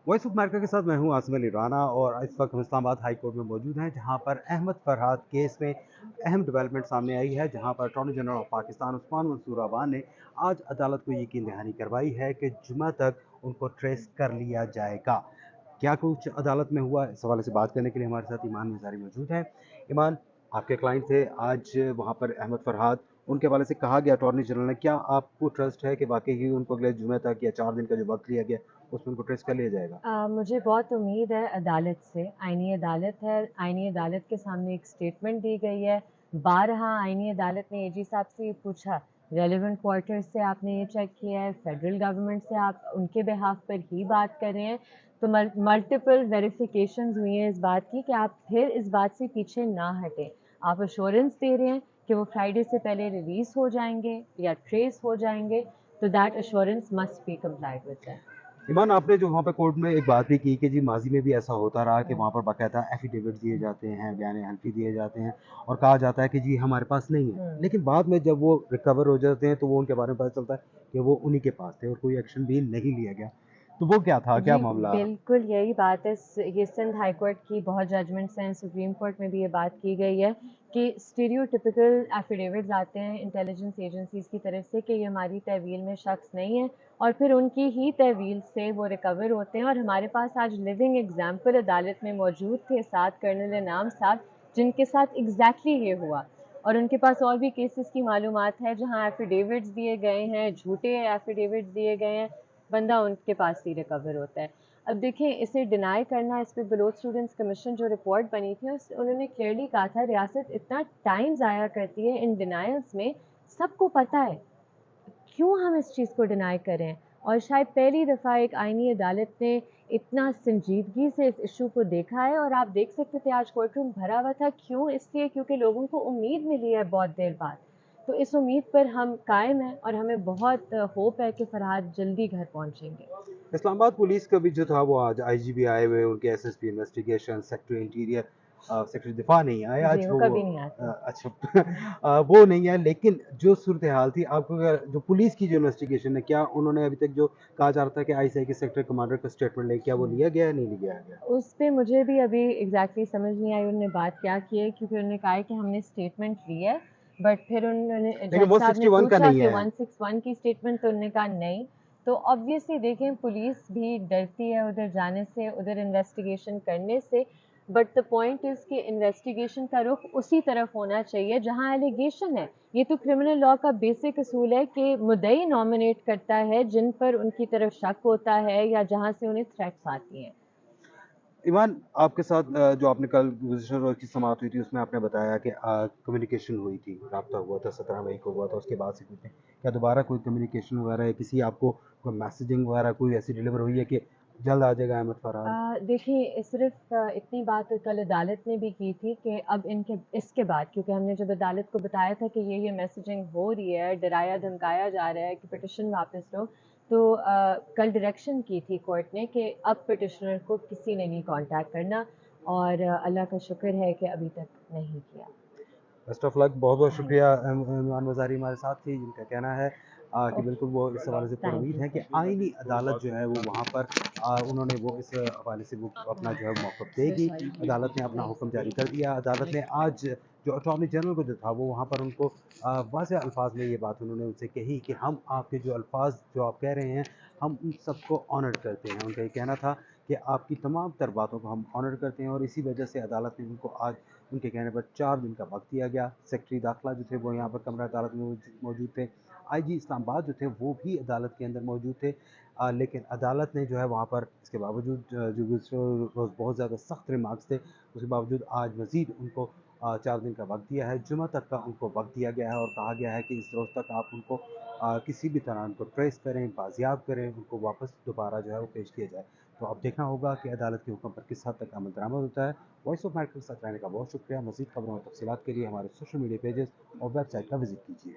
Voice of America के साथ मैं हूं आसिम अली राना और इस वक्त हम इस्लामाबाद हाई कोर्ट में मौजूद हैं, जहां पर अहमद फरहाद केस में अहम डेवलपमेंट सामने आई है, जहां पर attorney general of Pakistan Usman Mansoor Awan ने आज अदालत को यकीन दहानी करवाई है कि जुमा तक उनको ट्रेस कर लिया जाएगा। क्या कुछ अदालत में हुआ, इस हवाले से बात करने के लिए हमारे साथ ईमान मिज़ारी मौजूद हैं। ईमान, आपके क्लाइंट थे आज वहाँ पर अहमद फरहाद, उनके हवाले से कहा गया अटॉर्नी जनरल ने, क्या आपको ट्रस्ट है कि वाकई ही उनको अगले जुमे तक या 4 दिन का जो वक्त लिया गया उसमें उनको ट्रेस कर लिया जाएगा? मुझे बहुत उम्मीद है अदालत से। आईनी अदालत है, आईनी अदालत के सामने एक स्टेटमेंट दी गई है। बारहा आईनी अदालत ने एजी साहब से ये पूछा, रेलेवेंट क्वार्टर्स से आपने ये चेक किया है, फेडरल गवर्नमेंट से आप उनके बिहाफ पर ही बात कर रहे हैं। तो मल्टीपल वेरिफिकेशंस हुई हैं इस बात की कि आप फिर इस बात से पीछे ना हटें। आप अश्योरेंस दे रहे हैं कि वो फ्राइडे से पहले रिलीज हो जाएंगे या ट्रेस हो जाएंगे, तो that assurance must be complied with that. Iman, आपने जो वहाँ पे कोर्ट में एक बात भी की कि जी माजी में भी ऐसा होता रहा कि वहाँ पर बाकायदा एफिडेविट दिए जाते हैं, बयान हल्फी दिए जाते हैं और कहा जाता है कि जी हमारे पास नहीं है, लेकिन बाद में जब वो रिकवर हो जाते हैं तो वो उनके बारे में पता चलता है कि वो उन्हीं के पास थे और कोई एक्शन भी नहीं लिया गया। तो वो क्या था, क्या जी मामला? बिल्कुल यही बात है। ये सिंध हाई कोर्ट की बहुत जजमेंट्स हैं, सुप्रीम कोर्ट में भी ये बात की गई है कि स्टीरियोटिपिकल एफिडेविट्स आते हैं इंटेलिजेंस एजेंसीज की तरफ से कि ये हमारी तहवील में शख्स नहीं है, और फिर उनकी ही तहवील से वो रिकवर होते हैं। और हमारे पास आज लिविंग एग्जाम्पल अदालत में मौजूद थे 7 कर्नल इनाम साहब, जिनके साथ एग्जैक्टली ये हुआ। और उनके पास और भी केसेस की मालूमात है जहाँ एफिडेविट्स दिए गए हैं, झूठे एफिडेविट्स दिए गए हैं, बंदा उनके पास ही रिकवर होता है। अब देखें, इसे डिनाई करना, इस पर बलोच स्टूडेंट्स कमीशन जो रिपोर्ट बनी थी उन्होंने क्लियरली कहा था रियासत इतना टाइम ज़ाया करती है इन डिनाइल्स में, सबको पता है, क्यों हम इस चीज़ को डिनाई करें। और शायद पहली दफ़ा एक आईनी अदालत ने इतना संजीदगी से इस इशू को देखा है। और आप देख सकते थे आज कोर्ट रूम भरा हुआ था, क्यों? इसलिए क्योंकि लोगों को उम्मीद मिली है बहुत देर बाद। तो इस उम्मीद पर हम कायम हैं और हमें बहुत होप है कि फरहाद जल्दी घर पहुंचेंगे। इस्लामाबाद पुलिस का भी जो था वो आज आईजीबी आए हुए, उनके SSP investigation, secretary interior, secretary दिफा नहीं आए जी, आज वो वो। कभी नहीं आते। अच्छा। वो नहीं है, लेकिन जो सूरत हाल थी आपको जो पुलिस की जो इन्वेस्टिगेशन है, क्या उन्होंने अभी तक जो कहा जा रहा था कि आईएसआई के सेक्टर कमांडर का स्टेटमेंट ले, क्या वो लिया गया है, नहीं लिया गया? उस पे मुझे भी अभी एग्जैक्टली समझ नहीं आई उन्होंने बात क्या की है, क्योंकि उन्होंने कहा है कि हमने स्टेटमेंट ली है, बट फिर उन्होंने लेकिन जज वो साहब ने 61 का पूछा नहीं कि है। 161 की स्टेटमेंट, तो उन्होंने कहा नहीं। तो ऑब्वियसली देखें, पुलिस भी डरती है उधर जाने से, उधर इन्वेस्टिगेशन करने से। बट द पॉइंट इज़ कि इन्वेस्टिगेशन का रुख उसी तरफ होना चाहिए जहां एलिगेशन है। ये तो क्रिमिनल लॉ का बेसिक असूल है कि मुद्दई नॉमिनेट करता है जिन पर उनकी तरफ शक होता है या जहां से उन्हें थ्रेट्स आती हैं। ईमान, आपके साथ जो आपने कल गुज़िश्ता रोज़ की समाअत हुई थी उसमें आपने बताया कि कम्युनिकेशन हुई थी, राब्ता हुआ था, 17 मई को हुआ था, उसके बाद से कुछ नहीं। क्या दोबारा कोई कम्युनिकेशन वगैरह या किसी आपको कोई मैसेजिंग वगैरह कोई ऐसी डिलीवर हुई है कि जल्द आ जाएगा अहमद फरहाद? देखिए, सिर्फ इतनी बात तो कल अदालत ने भी की थी कि अब इनके इसके बाद, क्योंकि हमने जब अदालत को बताया था कि ये मैसेजिंग हो रही है, डराया धमकाया जा रहा है कि पिटिशन वापस लो, तो कल डायरेक्शन की थी कोर्ट ने कि अब पिटिशनर को किसी ने नहीं कांटेक्ट करना। और अल्लाह का शुक्र है कि अभी तक नहीं किया। बेस्ट ऑफ लक, बहुत बहुत थैंक शुक्रिया। यू। ईमान वज़ारी हमारे साथ थी, जिनका कहना है कि बिल्कुल वो इस हवाले से थैंक पुरुमीद यू है कि सर। आईनी अदालत जो है वो वहाँ पर उन्होंने वो इस हवाले से वो अपना जो है मौक़िफ़ देगी। अदालत ने अपना हुक्म जारी कर दिया। अदालत ने आज जो अटॉर्नी जनरल को जो था वो वहाँ पर उनको वाज़ेह अल्फाज में ये बात उन्होंने उनसे कही कि हम आपके जो अल्फाज जो आप कह रहे हैं, हम उन सबको ऑनर करते हैं। उनका ये कहना था कि आपकी तमाम तर बातों को हम ऑनर करते हैं और इसी वजह से अदालत ने उनको आज उनके कहने पर 4 दिन का वक्त दिया गया। सेक्रेटरी दाखिला जो थे वो यहाँ पर कमरा अदालत में मौजूद थे। आईजी इस्लामाबाद जो थे वो भी अदालत के अंदर मौजूद थे। लेकिन अदालत ने जो है वहाँ पर इसके बावजूद जो गुज़िश्ता रोज़ बहुत ज़्यादा सख्त रिमार्क्स थे, उसके बावजूद आज मज़ीद उनको 4 दिन का वक्त दिया है। जुमा तक का उनको वक्त दिया गया है और कहा गया है कि इस रोज़ तक आप उनको किसी भी तरह उनको ट्रेस करें, बाजियाब करें, उनको वापस दोबारा जो है वो पेश किया जाए। तो अब देखना होगा कि अदालत के हुक्म पर किस हद तक अमल दरामद होता है। वॉइस ऑफ अमेरिका के साथ रहने का बहुत शुक्रिया। मज़ीद खबरों और तफसीलात के लिए हमारे सोशल मीडिया पेजेस और वेबसाइट का विजिट कीजिए।